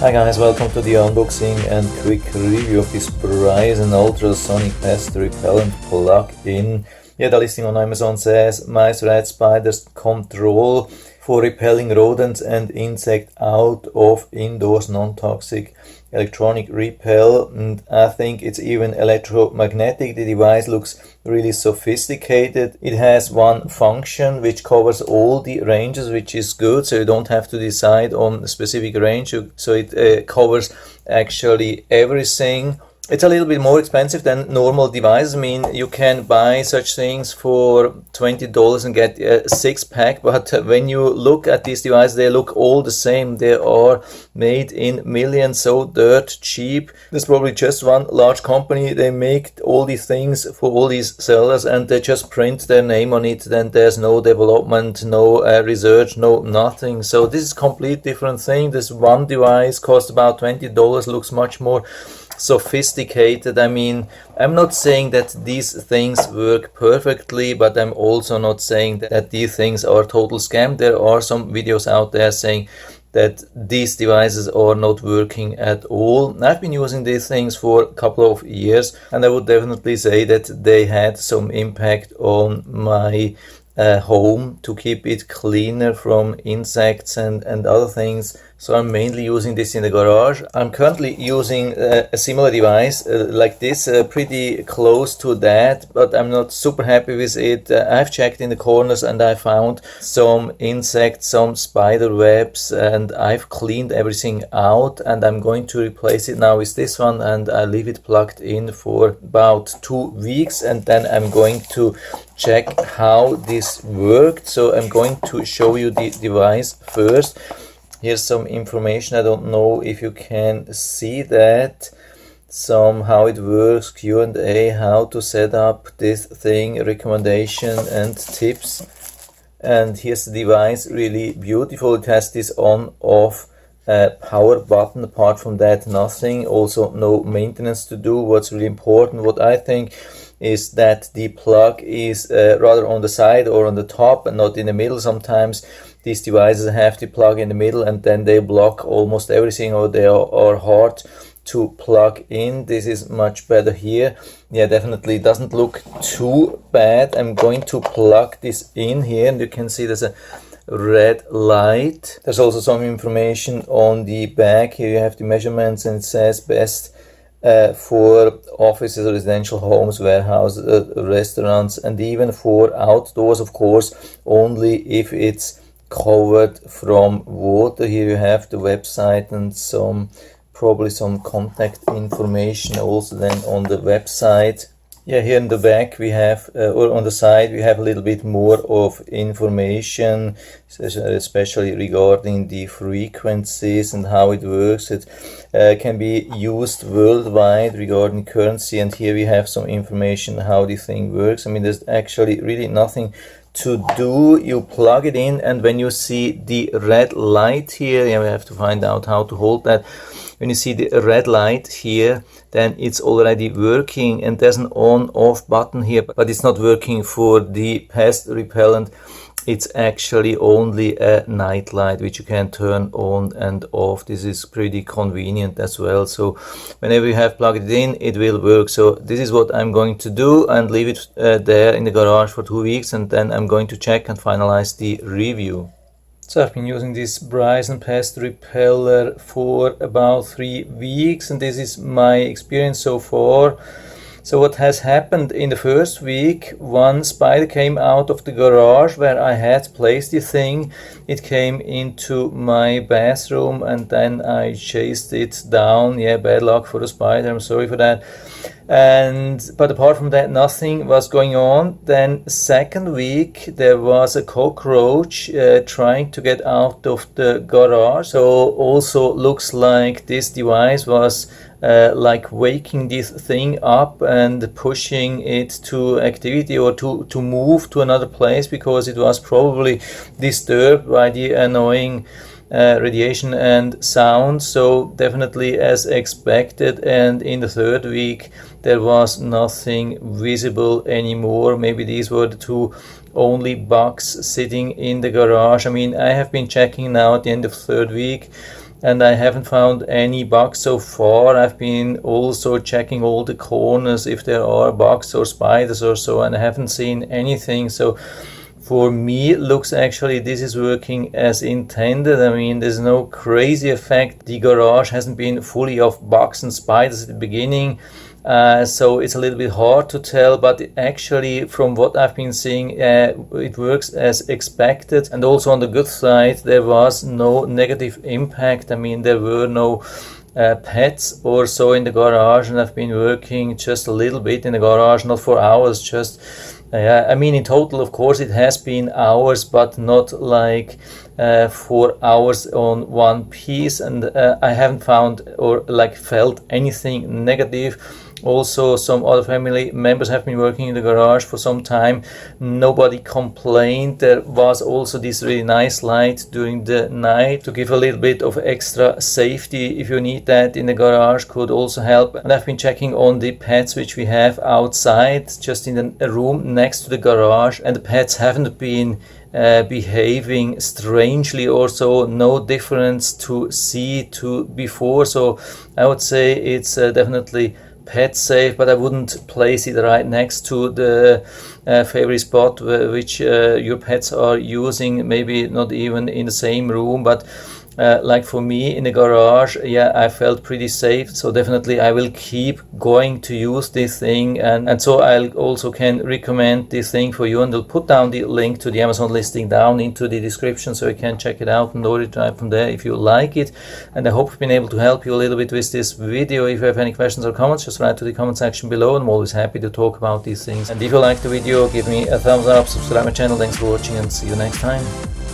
Hi guys, welcome to the unboxing and quick review of this Brison Ultrasonic Pest Repellent plug-in. Yeah, the listing on Amazon says mice, rats, spiders control for repelling rodents and insects out of indoors, non-toxic electronic repel, and I think it's even electromagnetic. The device looks really sophisticated. It has one function which covers all the ranges, which is good, so you don't have to decide on a specific range, so it covers actually everything. It's a little bit more expensive than normal devices. I mean, you can buy such things for $20 and get a 6-pack, but when you look at these devices, they look all the same. They are made in millions, so dirt cheap. There's probably just one large company. They make all these things for all these sellers and they just print their name on it. Then there's no development, no research, no nothing. So this is a complete different thing. This one device costs about $20, looks much more sophisticated. I mean, I'm not saying that these things work perfectly, but I'm also not saying that these things are total scam. There are some videos out there saying that these devices are not working at all. I've been using these things for a couple of years and I would definitely say that they had some impact on my home to keep it cleaner from insects and other things. So I'm mainly using this in the garage. I'm currently using a similar device like this, pretty close to that, but I'm not super happy with it. I've checked in the corners and I found some insects, some spider webs, and I've cleaned everything out, and I'm going to replace it now with this one, and I leave it plugged in for about 2 weeks, and then I'm going to check how this worked. So I'm going to show you the device first. Here's some information. I don't know if you can see that. How it works, Q&A, how to set up this thing, recommendation and tips. And here's the device, really beautiful. It has this on-off power button. Apart from that, nothing. Also no maintenance to do. What's really important, what I think, is that the plug is rather on the side or on the top and not in the middle. Sometimes these devices have the plug in the middle and then they block almost everything, or they are hard to plug in. This is much better here. Yeah, definitely doesn't look too bad. I'm going to plug this in here and you can see there's a red light. There's also some information on the back. Here you have the measurements and it says best for offices, residential homes, warehouses, restaurants, and even for outdoors, of course, only if it's covered from water. Here you have the website and probably some contact information also then on the website. Yeah, here in the back we have, or on the side, we have a little bit more of information, especially regarding the frequencies and how it works. It can be used worldwide regarding currency, and here we have some information how the thing works. I mean, there's actually really nothing to do. You plug it in, and when you see the red light here, yeah, we have to find out how to hold that. When you see the red light here, then it's already working, and there's an on-off button here, but it's not working for the pest repellent. It's actually only a night light which you can turn on and off. This is pretty convenient as well. So whenever you have plugged it in, it will work. So this is what I'm going to do and leave it there in the garage for 2 weeks, and then I'm going to check and finalize the review. So I've been using this Brison Pest Repeller for about 3 weeks, and this is my experience so far. So what has happened in the first week, one spider came out of the garage where I had placed the thing. It came into my bathroom and then I chased it down. Yeah, bad luck for the spider, I'm sorry for that. But apart from that, nothing was going on. Then second week there was a cockroach trying to get out of the garage. So also looks like this device was like waking this thing up and pushing it to activity or to move to another place, because it was probably disturbed by the annoying radiation and sound. So definitely as expected. And in the third week there was nothing visible anymore. Maybe these were the two only bugs sitting in the garage. I mean, I have been checking now at the end of the third week and I haven't found any bugs so far. I've been also checking all the corners if there are bugs or spiders or so, and I haven't seen anything. So for me, it looks actually this is working as intended. I mean, there's no crazy effect. The garage hasn't been fully of bugs and spiders at the beginning, so it's a little bit hard to tell, but actually from what I've been seeing, it works as expected. And also on the good side, there was no negative impact. I mean, there were no pets or so in the garage, and I've been working just a little bit in the garage, not for hours, just I mean, in total, of course, it has been hours, but not like 4 hours on one piece, and I haven't found or like felt anything negative. Also, some other family members have been working in the garage for some time. Nobody complained. There was also this really nice light during the night to give a little bit of extra safety if you need that in the garage, could also help. And I've been checking on the pets which we have outside, just in a room next to the garage, and the pets haven't been behaving strangely or so. No difference to see to before. So I would say it's definitely pet safe, but I wouldn't place it right next to the favorite spot which your pets are using, maybe not even in the same room, but like for me in the garage, yeah, I felt pretty safe. So definitely I will keep going to use this thing, and so I also can recommend this thing for you, and I'll put down the link to the Amazon listing down into the description so you can check it out and order it right from there if you like it. And I hope I've been able to help you a little bit with this video. If you have any questions or comments, just write to the comment section below, and I'm always happy to talk about these things. And if you like the video, give me a thumbs up, subscribe my channel. Thanks for watching, and see you next time.